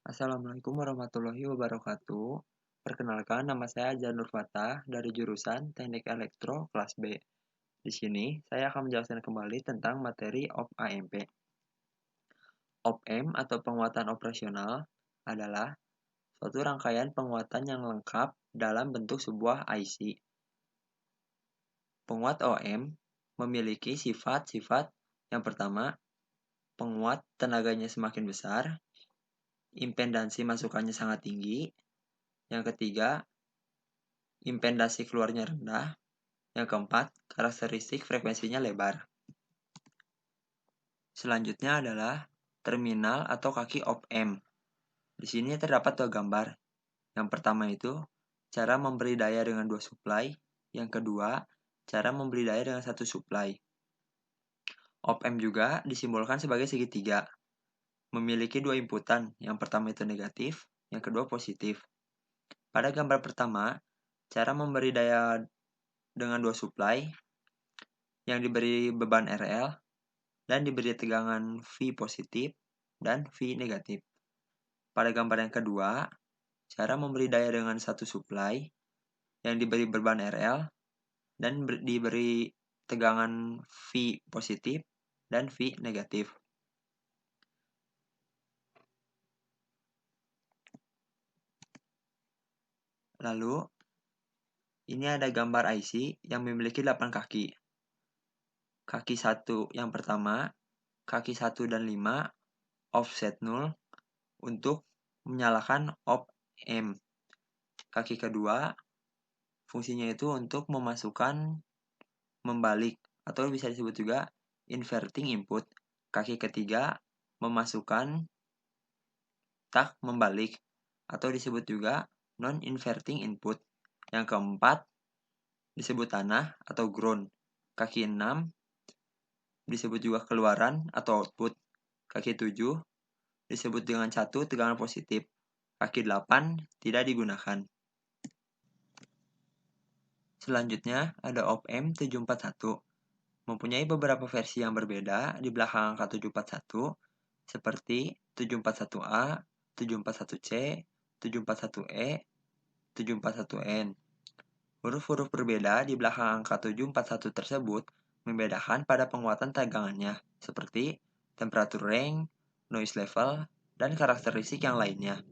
Assalamualaikum warahmatullahi wabarakatuh. Perkenalkan, nama saya Janur Fatah dari jurusan Teknik Elektro kelas B. Di sini, saya akan menjelaskan kembali tentang materi op-amp. Op-amp atau penguatan operasional adalah suatu rangkaian penguatan yang lengkap dalam bentuk sebuah IC. Penguat OM memiliki sifat-sifat. Yang pertama, penguat tenaganya semakin besar, impedansi masukannya sangat tinggi. Yang ketiga, impedansi keluarnya rendah. Yang keempat, karakteristik frekuensinya lebar. Selanjutnya adalah terminal atau kaki op-amp. Di sini terdapat dua gambar. Yang pertama itu cara memberi daya dengan dua supply. Yang kedua, cara memberi daya dengan satu supply. Op-amp juga disimbolkan sebagai segitiga. Memiliki dua inputan. Yang pertama itu negatif, yang kedua positif. Pada gambar pertama, cara memberi daya dengan dua supply yang diberi beban RL dan diberi tegangan V positif dan V negatif. Pada gambar yang kedua, cara memberi daya dengan satu supply yang diberi beban RL dan diberi tegangan V positif dan V negatif. Lalu, ini ada gambar IC yang memiliki 8 kaki. Kaki 1 yang pertama, kaki 1 dan 5 offset 0 untuk menyalakan op-amp. Kaki kedua, fungsinya itu untuk memasukkan membalik atau bisa disebut juga inverting input. Kaki ketiga, memasukkan tak membalik atau disebut juga non-inverting input. Yang keempat, disebut tanah atau ground. Kaki 6 disebut juga keluaran atau output. Kaki 7 disebut dengan satu tegangan positif. Kaki 8 tidak digunakan. Selanjutnya ada op-amp 741. Mempunyai beberapa versi yang berbeda di belakang angka 741 seperti 741A, 741C, 741E, 741N. Huruf-huruf berbeda di belakang angka 741 tersebut membedakan pada penguatan tegangannya, seperti temperatur range, noise level, dan karakteristik yang lainnya.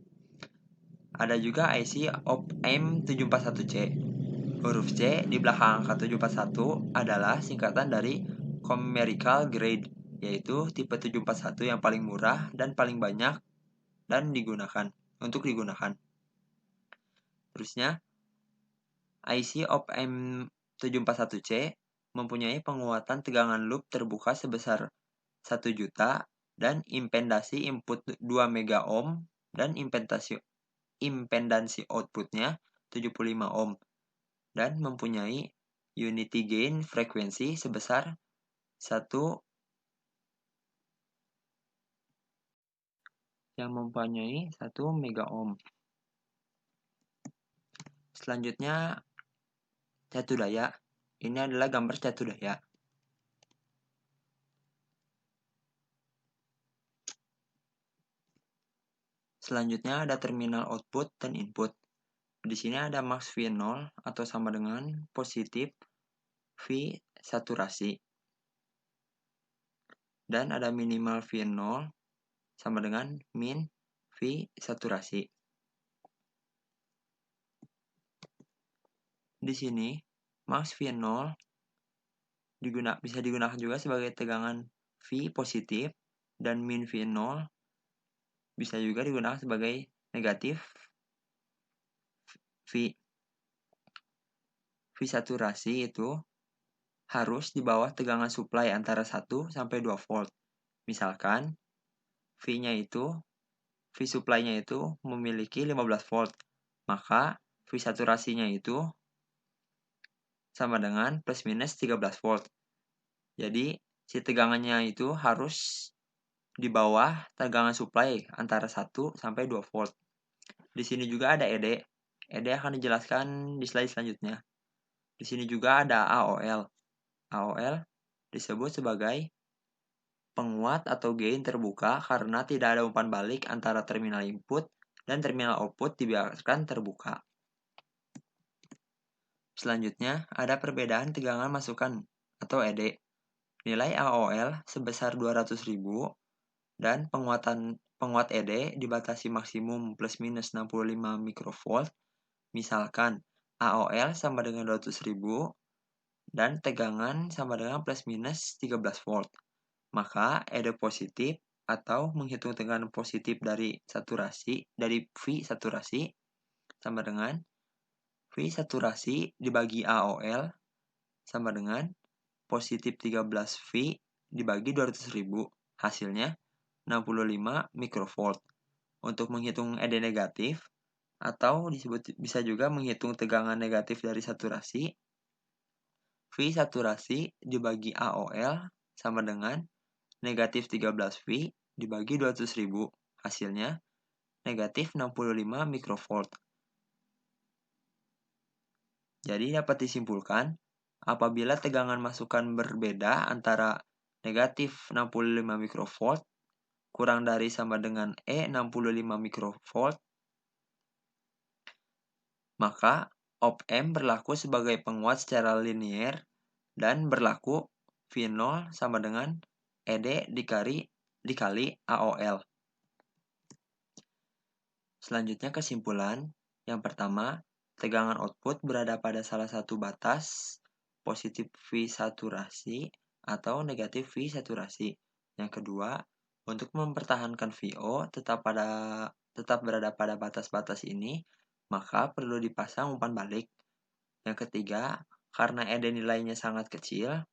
Ada juga IC op-amp 741C. Huruf C di belakang angka 741 adalah singkatan dari numerical grade, yaitu tipe 741 yang paling murah dan paling banyak dan digunakan. Terusnya, IC op-amp 741C mempunyai penguatan tegangan loop terbuka sebesar 1 juta dan impedasi input 2 mega ohm dan impedansi outputnya 75 ohm dan mempunyai unity gain frekuensi sebesar 1 mega ohm. Selanjutnya catu daya. Ini adalah gambar catu daya. Selanjutnya ada terminal output dan input. Di sini ada max V0 atau sama dengan positif V saturasi. Dan ada minimal V0 sama dengan min V saturasi. Di sini max V0 bisa digunakan juga sebagai tegangan V positif dan min V0 bisa juga digunakan sebagai negatif V. V saturasi itu harus di bawah tegangan supply antara 1 sampai 2 volt. Misalkan V supply-nya itu memiliki 15 volt, maka V saturasinya itu sama dengan plus minus 13 volt. Jadi, si tegangannya itu harus di bawah tegangan supply antara 1 sampai 2 volt. Di sini juga ada ED. ED akan dijelaskan di slide selanjutnya. Di sini juga ada AOL. AOL disebut sebagai Penguat atau gain terbuka karena tidak ada umpan balik antara terminal input dan terminal output dibiarkan terbuka. Selanjutnya, ada perbedaan tegangan masukan atau ED. Nilai AOL sebesar 200.000 dan penguat ED dibatasi maksimum plus minus 65 mikrovolt. Misalkan AOL sama dengan 200.000 dan tegangan sama dengan plus minus 13 volt. Maka ED positif atau menghitung tegangan positif dari V saturasi sama dengan V saturasi dibagi AOL sama dengan positif 13 V dibagi 200.000. Hasilnya 65 mikrovolt. Untuk menghitung ED negatif atau bisa juga menghitung tegangan negatif dari saturasi, V saturasi dibagi AOL sama dengan negatif 13 V dibagi 200.000. Hasilnya negatif 65 mikrovolt. Jadi dapat disimpulkan, apabila tegangan masukan berbeda antara negatif 65 mikrovolt kurang dari sama dengan E 65 mikrovolt, maka op-amp berlaku sebagai penguat secara linier dan berlaku V0 sama dengan ED dikali AOL. Selanjutnya kesimpulan. Yang pertama, tegangan output berada pada salah satu batas positif V saturasi atau negatif V saturasi. Yang kedua, untuk mempertahankan VO tetap berada pada batas-batas ini, maka perlu dipasang umpan balik. Yang ketiga, karena ED nilainya sangat kecil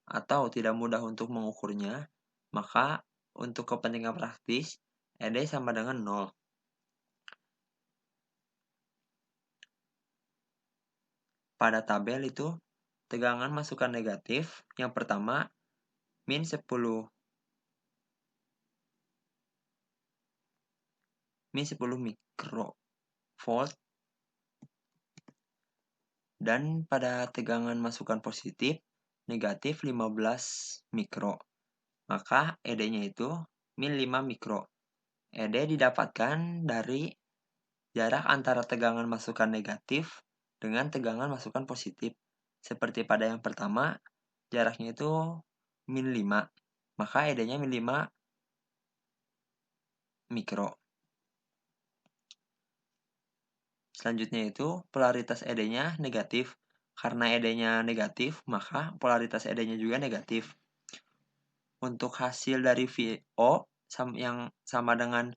atau tidak mudah untuk mengukurnya, maka untuk kepentingan praktis, ED sama dengan 0. Pada tabel itu, tegangan masukan negatif yang pertama min 10 mikrovolt, dan pada tegangan masukan positif negatif 15 mikro. Maka ED-nya itu min 5 mikro. ED didapatkan dari jarak antara tegangan masukan negatif dengan tegangan masukan positif. Seperti pada yang pertama, jaraknya itu min 5. Maka ED-nya min 5 mikro. Selanjutnya itu polaritas ED-nya negatif. Karena ED-nya negatif, maka polaritas ED-nya juga negatif. Untuk hasil dari VO yang sama dengan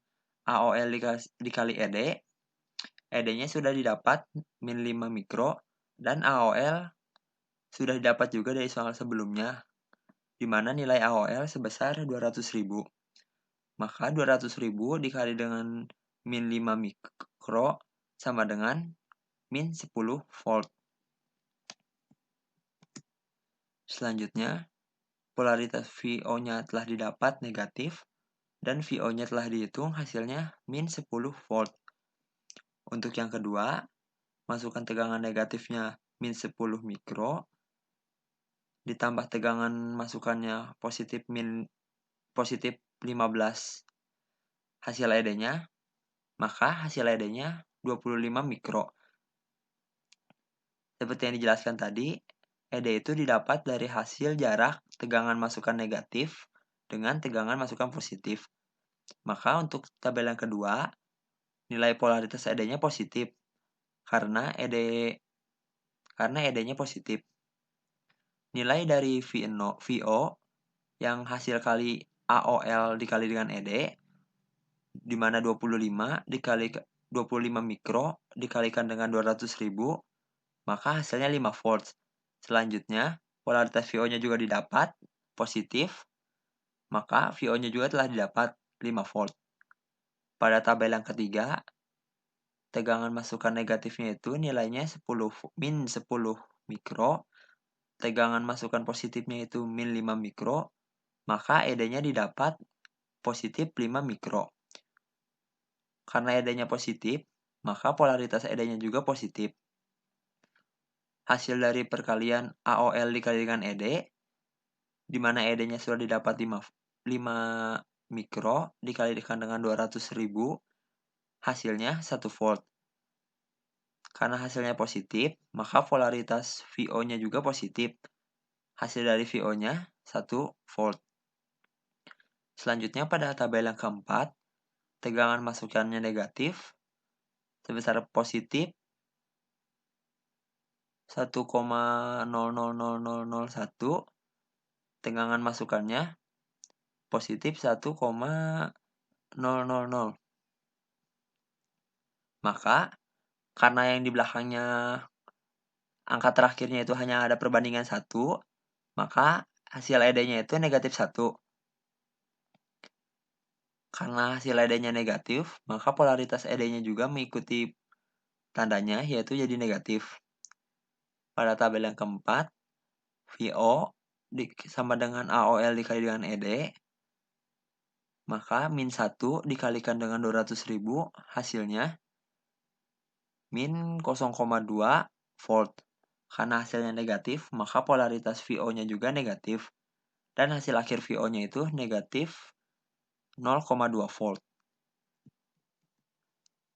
AOL dikali ED, ED-nya sudah didapat min 5 mikro, dan AOL sudah didapat juga dari soal sebelumnya, di mana nilai AOL sebesar 200.000. Maka 200.000 dikali dengan min 5 mikro sama dengan min 10 volt. Selanjutnya, polaritas VO-nya telah didapat negatif, dan VO-nya telah dihitung, hasilnya min 10 volt. Untuk yang kedua, masukkan tegangan negatifnya min 10 mikro, ditambah tegangan masukannya positif 15 hasil ED-nya, maka hasil ED-nya 25 mikro. Seperti yang dijelaskan tadi, ED itu didapat dari hasil jarak tegangan masukan negatif dengan tegangan masukan positif. Maka untuk tabel yang kedua, nilai polaritas ED-nya positif karena ED-nya positif. Nilai dari VO yang hasil kali AOL dikali dengan ED, di mana 25 dikali 25 mikro dikalikan dengan 200.000, maka hasilnya 5 volt. Selanjutnya, polaritas VO-nya juga didapat positif, maka VO-nya juga telah didapat 5 volt. Pada tabel yang ketiga, tegangan masukan negatifnya itu nilainya min 10 mikro, tegangan masukan positifnya itu min 5 mikro, maka ED-nya didapat positif 5 mikro. Karena ED-nya positif, maka polaritas ED-nya juga positif. Hasil dari perkalian AOL dikali dengan ED, di mana ED-nya sudah didapat 5 mikro dikalikan dengan 200.000, hasilnya 1 volt. Karena hasilnya positif, maka polaritas VO-nya juga positif. Hasil dari VO-nya 1 volt. Selanjutnya pada tabel yang keempat, tegangan masukannya negatif sebesar positif 1,000001, tegangan masukannya positif 1,000. Maka karena yang di belakangnya angka terakhirnya itu hanya ada perbandingan 1, maka hasil ED-nya itu negatif 1. Karena hasil ED-nya negatif, maka polaritas ED-nya juga mengikuti tandanya, yaitu jadi negatif. Pada tabel yang keempat, VO sama dengan AOL dikali dengan ED, maka min 1 dikalikan dengan 200.000, hasilnya min 0,2 volt. Karena hasilnya negatif, maka polaritas VO-nya juga negatif. Dan hasil akhir VO-nya itu negatif 0,2 volt.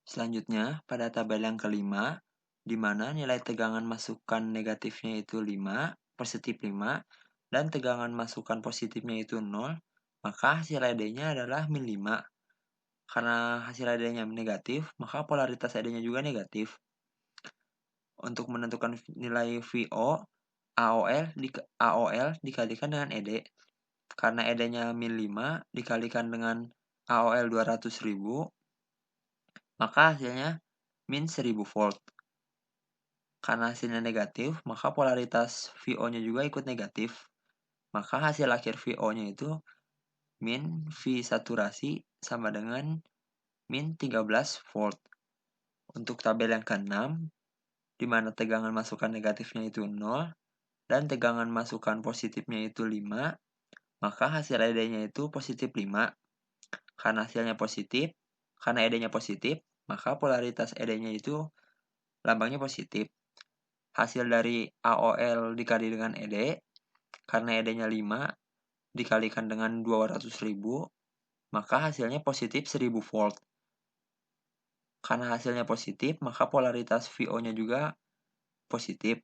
Selanjutnya, pada tabel yang kelima, di mana nilai tegangan masukan negatifnya itu 5, positif 5, dan tegangan masukan positifnya itu 0, maka hasil ED-nya adalah min 5. Karena hasil ED-nya negatif, maka polaritas ED-nya juga negatif. Untuk menentukan nilai VO, AOL dikalikan dengan ED. Karena ED-nya min 5 dikalikan dengan AOL 200.000, maka hasilnya min 1000 volt. Karena hasilnya negatif, maka polaritas VO-nya juga ikut negatif. Maka hasil akhir VO-nya itu min V saturasi sama dengan min 13 volt. Untuk tabel yang ke-6, di mana tegangan masukan negatifnya itu 0 dan tegangan masukan positifnya itu 5, maka hasil ED-nya itu positif 5. Karena hasilnya positif, karena ED-nya positif, maka polaritas ED-nya itu lambangnya positif. Hasil dari AOL dikali dengan ED, karena ED-nya 5 dikalikan dengan 200.000, maka hasilnya positif 1000 volt. Karena hasilnya positif, maka polaritas VO-nya juga positif.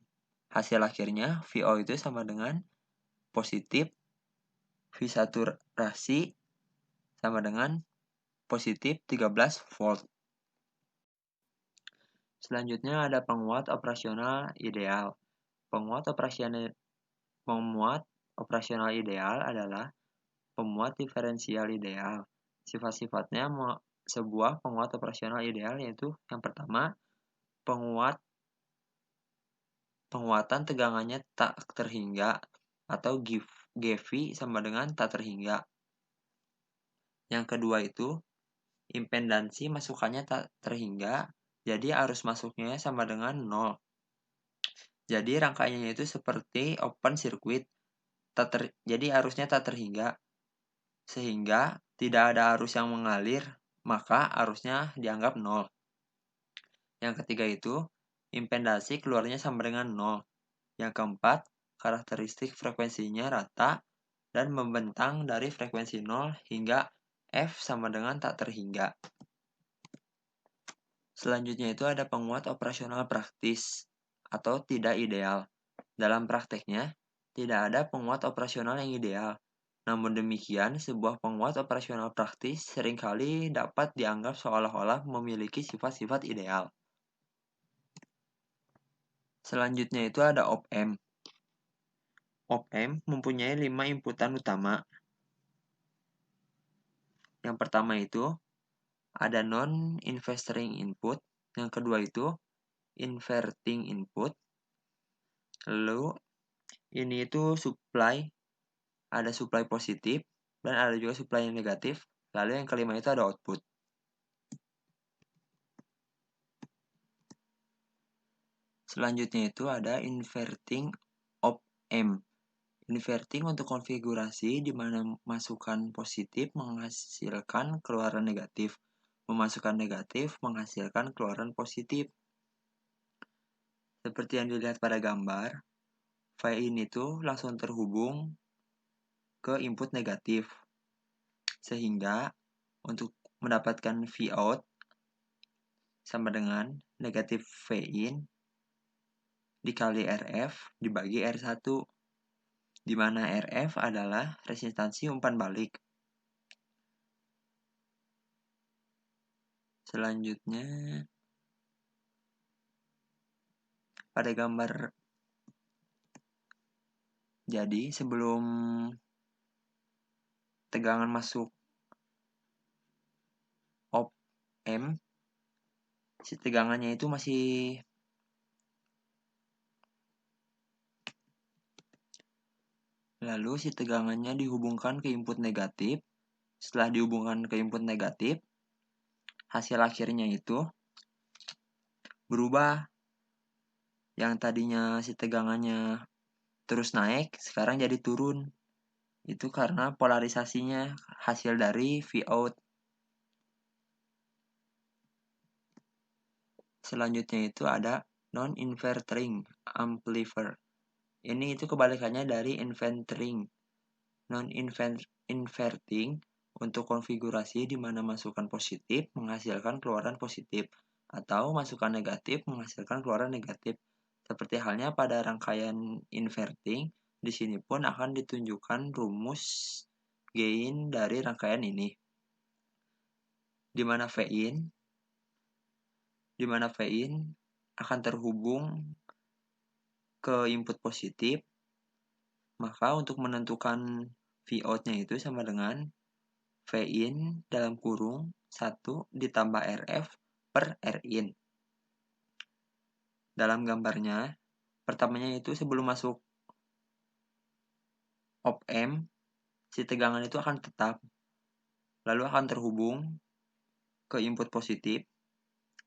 Hasil akhirnya VO itu sama dengan positif V saturasi sama dengan positif 13 volt. Selanjutnya ada penguat operasional ideal. Penguat operasional ideal adalah pemuat diferensial ideal. Sifat-sifatnya sebuah penguat operasional ideal yaitu yang pertama, penguatan tegangannya tak terhingga atau GV sama dengan tak terhingga. Yang kedua itu, impedansi masukannya tak terhingga, jadi arus masuknya sama dengan 0. Jadi rangkaiannya itu seperti open circuit, jadi arusnya tak terhingga. Sehingga tidak ada arus yang mengalir, maka arusnya dianggap 0. Yang ketiga itu, impedansi keluarnya sama dengan 0. Yang keempat, karakteristik frekuensinya rata dan membentang dari frekuensi 0 hingga F sama dengan tak terhingga. Selanjutnya itu ada penguat operasional praktis atau tidak ideal. Dalam prakteknya, tidak ada penguat operasional yang ideal. Namun demikian, sebuah penguat operasional praktis seringkali dapat dianggap seolah-olah memiliki sifat-sifat ideal. Selanjutnya itu ada op-amp. Op-amp mempunyai 5 inputan utama. Yang pertama itu ada non-inverting input. Yang kedua itu inverting input. Lalu ini itu supply. Ada supply positif dan ada juga supply yang negatif. Lalu yang kelima itu ada output. Selanjutnya itu ada inverting op-amp. Inverting untuk konfigurasi di mana masukan positif menghasilkan keluaran negatif. Memasukkan negatif menghasilkan keluaran positif. Seperti yang dilihat pada gambar, file ini tuh langsung terhubung ke input negatif. Sehingga untuk mendapatkan V out sama dengan negatif V in dikali RF dibagi R1, di mana RF adalah resistansi umpan balik. Selanjutnya, pada gambar, jadi sebelum tegangan masuk op M, si tegangannya itu masih lalu si tegangannya dihubungkan ke input negatif. Setelah dihubungkan ke input negatif, hasil akhirnya itu berubah. Yang tadinya si tegangannya terus naik, sekarang jadi turun. Itu karena polarisasinya hasil dari V out. Selanjutnya itu ada non-inverting amplifier. Ini itu kebalikannya dari inverting. Non-inverting untuk konfigurasi di mana masukan positif menghasilkan keluaran positif atau masukan negatif menghasilkan keluaran negatif. Seperti halnya pada rangkaian inverting, di sini pun akan ditunjukkan rumus gain dari rangkaian ini. Di mana V in akan terhubung ke input positif, maka untuk menentukan V out-nya itu sama dengan V in dalam kurung 1 ditambah RF per R in. Dalam gambarnya, pertamanya itu sebelum masuk op M, si tegangan itu akan tetap, lalu akan terhubung ke input positif.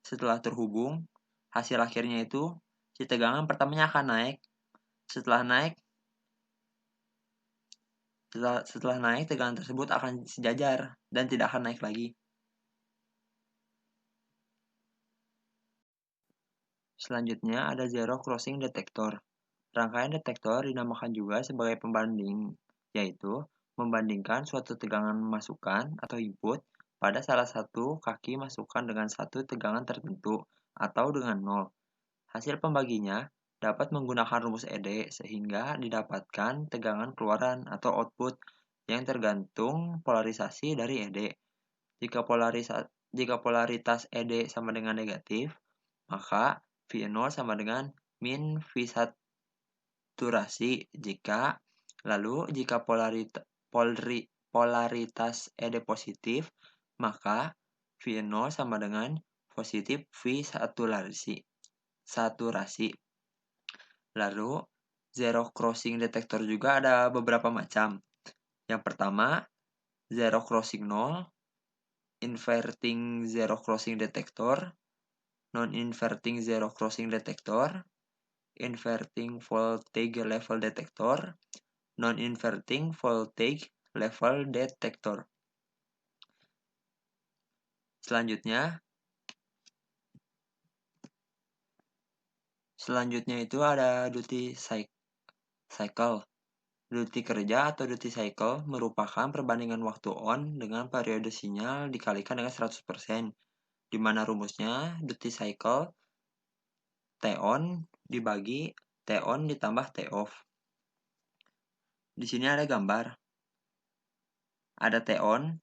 Setelah terhubung, hasil akhirnya itu si tegangan pertamanya akan naik. Setelah naik, tegangan tersebut akan sejajar dan tidak akan naik lagi. Selanjutnya ada zero crossing detector. Rangkaian detektor dinamakan juga sebagai pembanding, yaitu membandingkan suatu tegangan masukan atau input pada salah satu kaki masukan dengan satu tegangan tertentu atau dengan nol. Hasil pembaginya dapat menggunakan rumus ED sehingga didapatkan tegangan keluaran atau output yang tergantung polarisasi dari ED. Jika polaritas ED sama dengan negatif, maka V0 sama dengan min V saturasi. Jika polaritas ED positif, maka V0 sama dengan positif V saturasi. Lalu, zero crossing detector juga ada beberapa macam. Yang pertama, zero crossing 0, inverting zero crossing detector, non-inverting zero crossing detector, inverting voltage level detector, non-inverting voltage level detector. Selanjutnya itu ada duty cycle. Duty kerja atau duty cycle merupakan perbandingan waktu on dengan periode sinyal dikalikan dengan 100%, di mana rumusnya duty cycle T on dibagi T on ditambah T off. Di sini ada gambar. Ada T on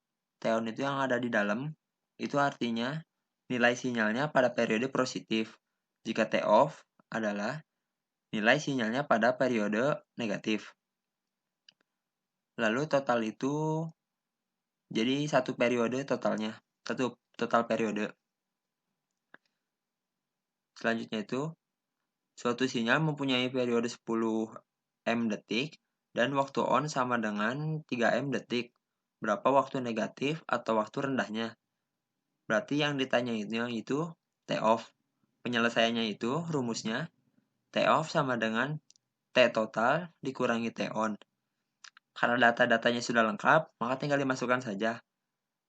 itu yang ada di dalam, itu artinya nilai sinyalnya pada periode positif. Jika T off adalah nilai sinyalnya pada periode negatif. Lalu total itu jadi satu periode totalnya, satu total periode. Selanjutnya itu, suatu sinyal mempunyai periode 10 M detik dan waktu on sama dengan 3 M detik. Berapa waktu negatif atau waktu rendahnya? Berarti yang ditanyainya itu T off. Penyelesaiannya itu rumusnya T off sama dengan T total dikurangi T on. Karena data-datanya sudah lengkap, maka tinggal dimasukkan saja.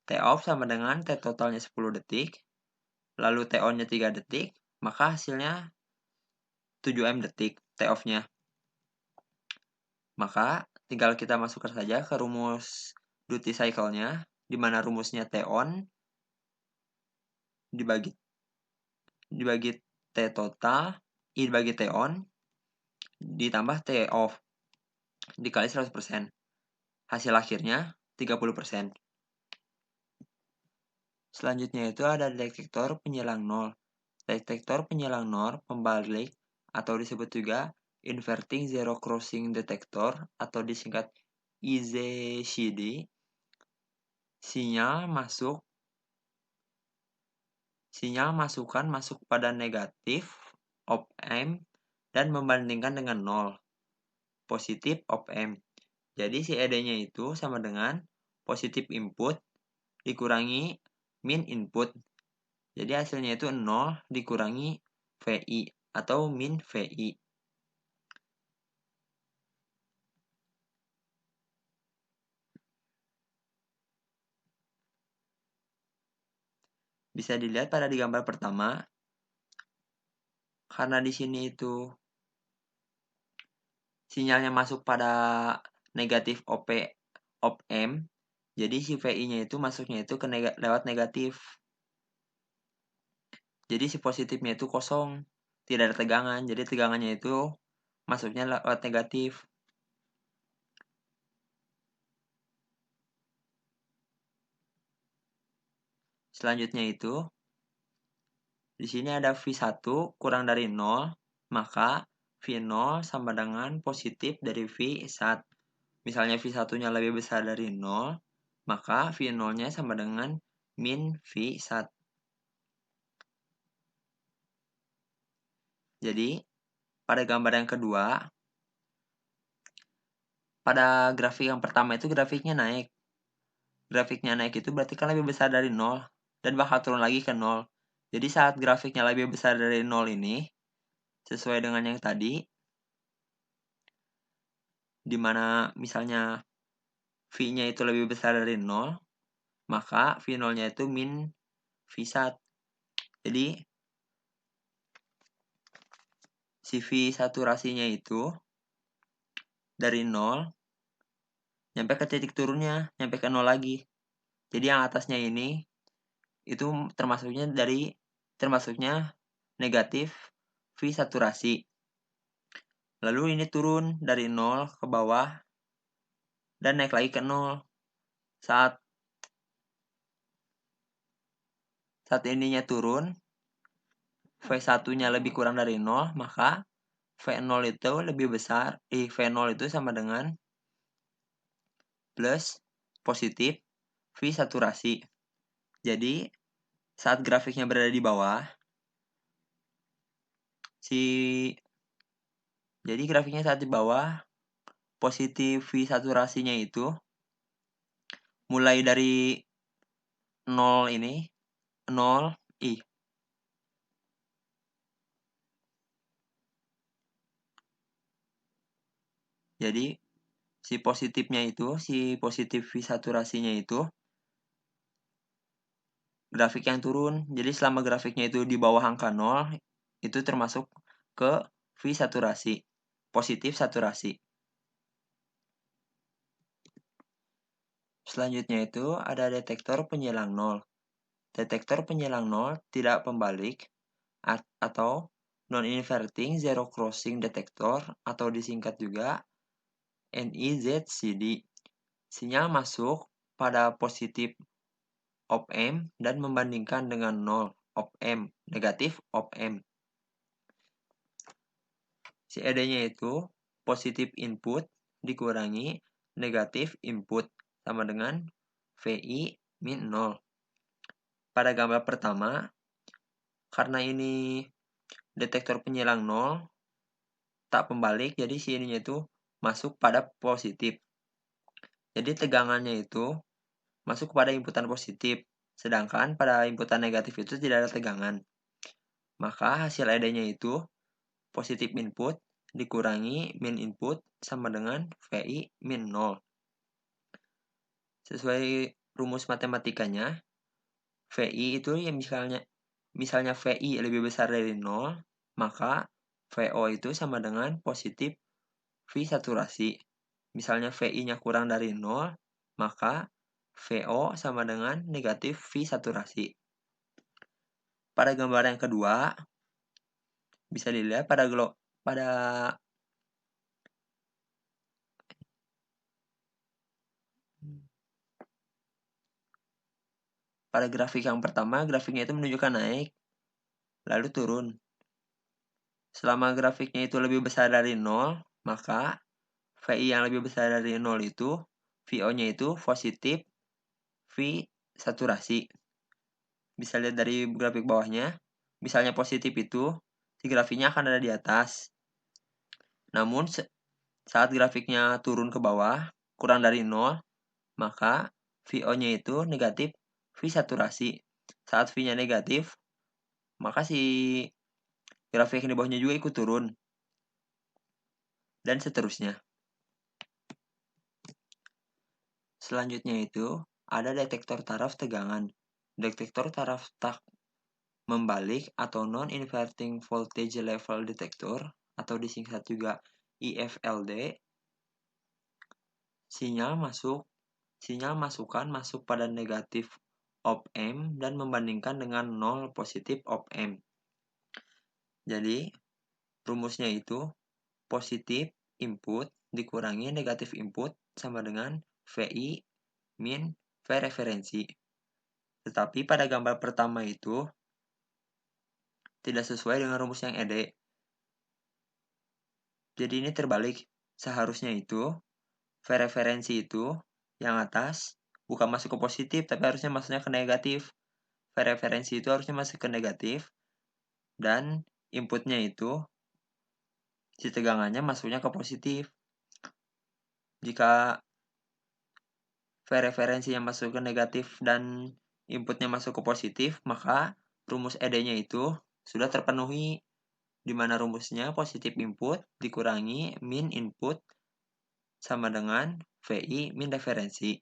T off sama dengan T totalnya 10 detik, lalu T on-nya 3 detik, maka hasilnya 7M detik T off-nya. Maka tinggal kita masukkan saja ke rumus duty cycle-nya, di mana rumusnya T on dibagi T total, I dibagi T on, ditambah T off, dikali 100%. Hasil akhirnya 30%. Selanjutnya itu ada detektor penyilang nol. Detektor penyilang nol pembalik atau disebut juga inverting zero crossing detector atau disingkat IZCD. Sinyal masukan masuk pada negatif op-amp dan membandingkan dengan 0, positif op-amp. Jadi si ED-nya itu sama dengan positif input dikurangi min input. Jadi hasilnya itu 0 dikurangi VI atau min VI. Bisa dilihat pada di gambar pertama, karena di sini itu sinyalnya masuk pada negatif op-amp, jadi si VI-nya itu masuknya itu ke lewat negatif. Jadi si positifnya itu kosong, tidak ada tegangan. Jadi tegangannya itu masuknya lewat negatif. Selanjutnya itu di sini ada V1 kurang dari 0, maka V0 sama dengan positif dari V1. Misalnya V1-nya lebih besar dari 0, maka V0-nya sama dengan min V1. Jadi, pada gambar yang kedua, pada grafik yang pertama itu grafiknya naik. Grafiknya naik itu berarti kan lebih besar dari 0, dan bakal turun lagi ke 0. Jadi saat grafiknya lebih besar dari 0 ini, sesuai dengan yang tadi, di mana misalnya V-nya itu lebih besar dari 0, maka V0-nya itu min V1. Jadi, si V saturasinya itu dari 0, nyampe ke titik turunnya, nyampe ke 0 lagi. Jadi yang atasnya ini, itu termasuknya negatif V saturasi. Lalu ini turun dari 0 ke bawah dan naik lagi ke 0. Saat ininya turun, V1-nya lebih kurang dari 0, maka V0 itu lebih besar. V0 itu sama dengan plus positif V saturasi. Jadi saat grafiknya berada di bawah, jadi grafiknya saat di bawah, positif V saturasinya itu mulai dari 0 ini, 0, jadi si positif V saturasinya itu grafik yang turun. Jadi selama grafiknya itu di bawah angka 0, itu termasuk ke V saturasi, positif saturasi. Selanjutnya itu ada detektor penyilang 0. Detektor penyilang 0 tidak pembalik atau non-inverting zero crossing detector atau disingkat juga NIZCD. Sinyal masuk pada positif op-amp dan membandingkan dengan 0 op-amp, negatif op-amp. Si ED-nya itu positif input dikurangi negatif input sama dengan VI min 0. Pada gambar pertama, karena ini detektor penyilang 0 tak pembalik, jadi si ininya itu masuk pada positif. Jadi tegangannya itu masuk pada inputan positif, sedangkan pada inputan negatif itu tidak ada tegangan. Maka hasil ED-nya itu positif input dikurangi min input sama dengan VI min 0. Sesuai rumus matematikanya, VI itu ya misalnya VI lebih besar dari 0, maka VO itu sama dengan positif V saturasi. Misalnya VI-nya kurang dari 0, maka VO sama dengan negatif V saturasi. Pada gambar yang kedua, bisa dilihat pada grafik yang pertama, grafiknya itu menunjukkan naik, lalu turun. Selama grafiknya itu lebih besar dari 0, maka VI yang lebih besar dari 0 itu, VO-nya itu positif V saturasi. Bisa lihat dari grafik bawahnya, misalnya positif itu, si grafiknya akan ada di atas. Namun, saat grafiknya turun ke bawah, kurang dari 0, maka VO-nya itu negatif V saturasi. Saat V-nya negatif, maka si grafik yang di bawahnya juga ikut turun. Dan seterusnya. Selanjutnya itu, ada detektor taraf tegangan. Detektor taraf membalik atau non-inverting voltage level detector, atau disingkat juga IFLD, sinyal masukan masuk pada negatif op-amp dan membandingkan dengan 0 positif op-amp. Jadi, rumusnya itu positif input dikurangi negatif input sama dengan VI min V referensi. Tetapi pada gambar pertama itu tidak sesuai dengan rumus yang ED. Jadi ini terbalik. Seharusnya itu V referensi itu yang atas bukan masuk ke positif, tapi harusnya masuknya ke negatif. V referensi itu harusnya masuk ke negatif, dan inputnya itu si tegangannya masuknya ke positif. Jika V referensi yang masuk ke negatif dan inputnya masuk ke positif, maka rumus ED-nya itu sudah terpenuhi, di mana rumusnya positif input dikurangi min input sama dengan VI min referensi.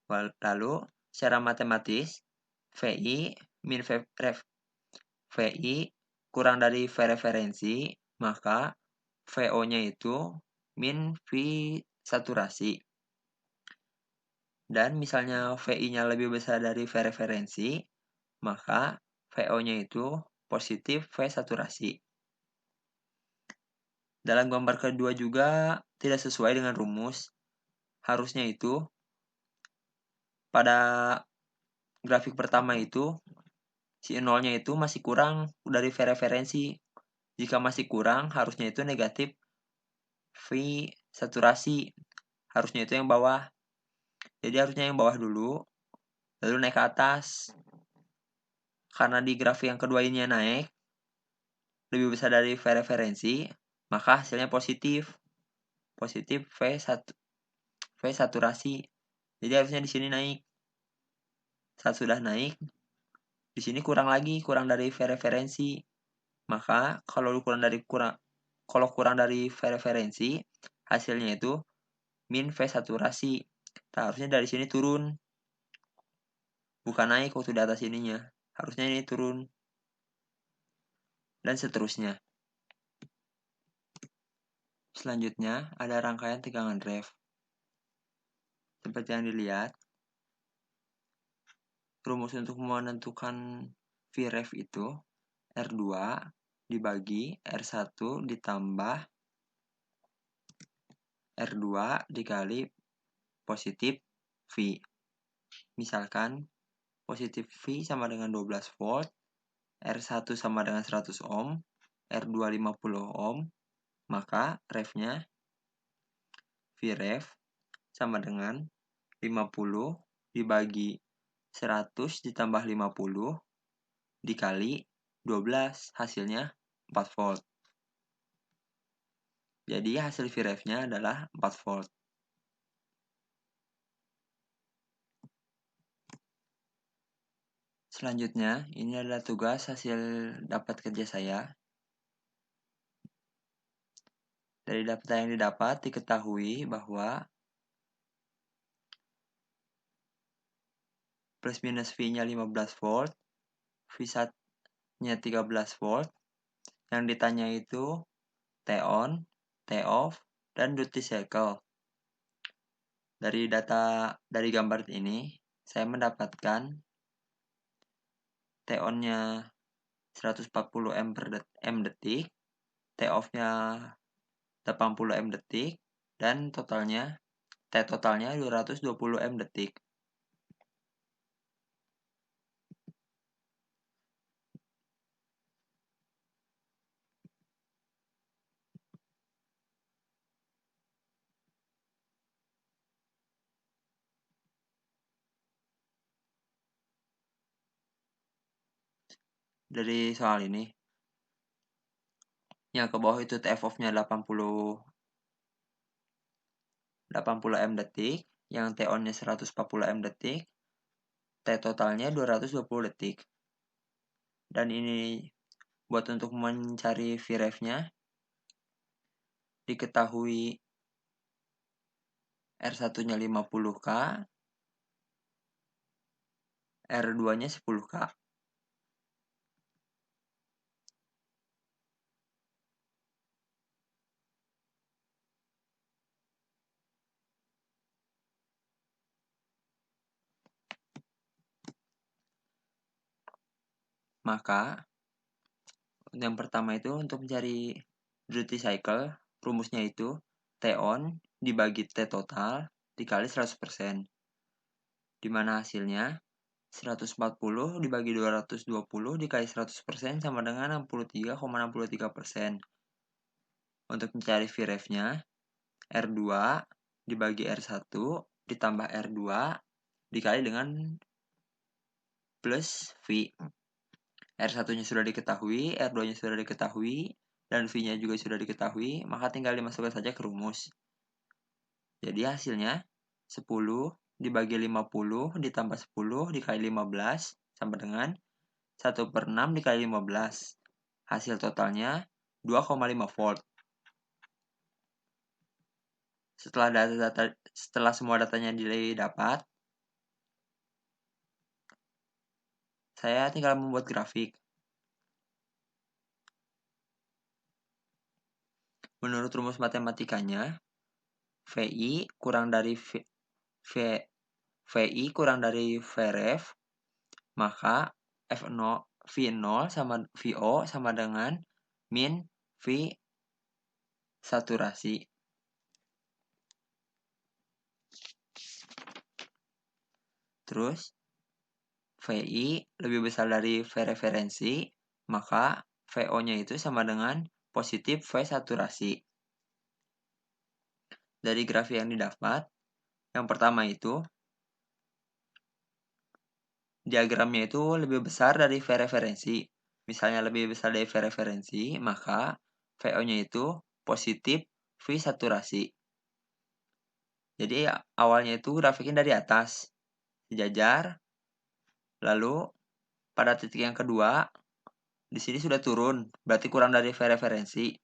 Lalu, secara matematis, VI min VI kurang dari V referensi, maka VO-nya itu min V saturasi. Dan misalnya VI-nya lebih besar dari V referensi, maka VO-nya itu positif V saturasi. Dalam gambar kedua juga tidak sesuai dengan rumus. Harusnya itu pada grafik pertama itu si nolnya itu masih kurang dari V referensi. Jika masih kurang, harusnya itu negatif V saturasi. Harusnya itu yang bawah. Jadi harusnya yang bawah dulu, lalu naik ke atas. Karena di grafik yang kedua ini naik, lebih besar dari V referensi, maka hasilnya positif. Positif V saturasi. Jadi harusnya di sini naik. Saat sudah naik, di sini kurang dari V referensi. Maka kalau kurang dari V referensi, hasilnya itu min V saturasi. Nah, harusnya dari sini turun. Bukan naik waktu di atas ininya. Harusnya ini turun. Dan seterusnya. Selanjutnya, ada rangkaian tegangan ref. Seperti yang dilihat, rumus untuk menentukan Vref itu R2 dibagi R1 ditambah R2 dikali positif V. Misalkan positif V sama dengan 12 volt, R1 sama dengan 100 ohm, R2 50 ohm, maka refnya Vref sama dengan 50 dibagi 100 ditambah 50 dikali 12, hasilnya 4 volt. Jadi hasil Vref-nya adalah 4 volt. Selanjutnya, ini adalah tugas hasil dapat kerja saya. Dari data yang didapat, diketahui bahwa plus minus V-nya 15 volt, V-nya 13 volt, yang ditanya itu T-on, T-off, dan duty cycle. Dari data dari gambar ini, saya mendapatkan T-on-nya 140 m detik, T-off-nya 80 m detik, dan T-totalnya 220 m detik. Dari soal ini, yang ke bawah itu T-off-nya 80 m detik, yang T-on-nya 140 m detik, T-totalnya 220 detik. Dan ini buat untuk mencari Vref-nya, diketahui R1-nya 50K, R2-nya 10K. Maka yang pertama itu untuk mencari duty cycle, rumusnya itu T-on dibagi T-total dikali 100%. Dimana hasilnya 140 dibagi 220 dikali 100% sama dengan 63,63%. Untuk mencari Vref-nya, R2 dibagi R1 ditambah R2 dikali dengan plus V. R1-nya sudah diketahui, R2-nya sudah diketahui, dan V-nya juga sudah diketahui, maka tinggal dimasukkan saja ke rumus. Jadi hasilnya 10 dibagi 50 ditambah 10 dikali 15 sama dengan 1/6 dikali 15. Hasil totalnya 2,5 volt. Setelah semua datanya didapat, saya tinggal membuat grafik. Menurut rumus matematikanya, VI kurang dari Vref, maka V0 sama VO sama dengan min V saturasi. Terus VI lebih besar dari V referensi, maka VO-nya itu sama dengan positif V saturasi. Dari grafik yang didapat, yang pertama itu diagramnya itu lebih besar dari V referensi. Misalnya lebih besar dari V referensi, maka VO-nya itu positif V saturasi. Jadi awalnya itu grafiknya dari atas, sejajar. Lalu pada titik yang kedua, di sini sudah turun, berarti kurang dari V referensi.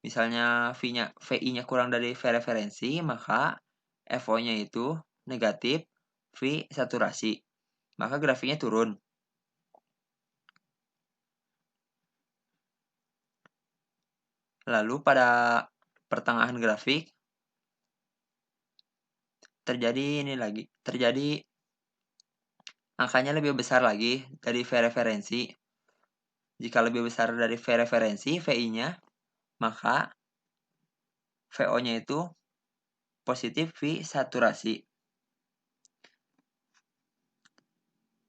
Misalnya VI-nya kurang dari V referensi, maka FO-nya itu negatif V saturasi. Maka grafiknya turun. Lalu pada pertengahan grafik terjadi angkanya lebih besar lagi dari V referensi. Jika lebih besar dari V referensi, VI-nya, maka VO-nya itu positif V saturasi.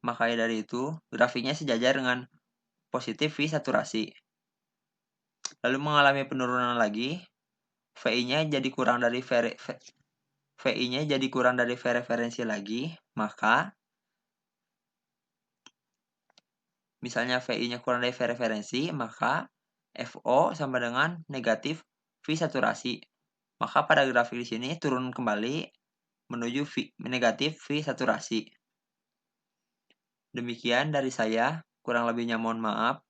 Makanya dari itu, grafiknya sejajar dengan positif V saturasi. Lalu mengalami penurunan lagi, VI-nya jadi kurang dari V referensi lagi, maka misalnya VI-nya kurang dari V referensi, maka FO sama dengan negatif V saturasi. Maka pada grafik di sini turun kembali menuju negatif V saturasi. Demikian dari saya, kurang lebihnya mohon maaf.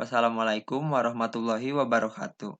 Wassalamualaikum warahmatullahi wabarakatuh.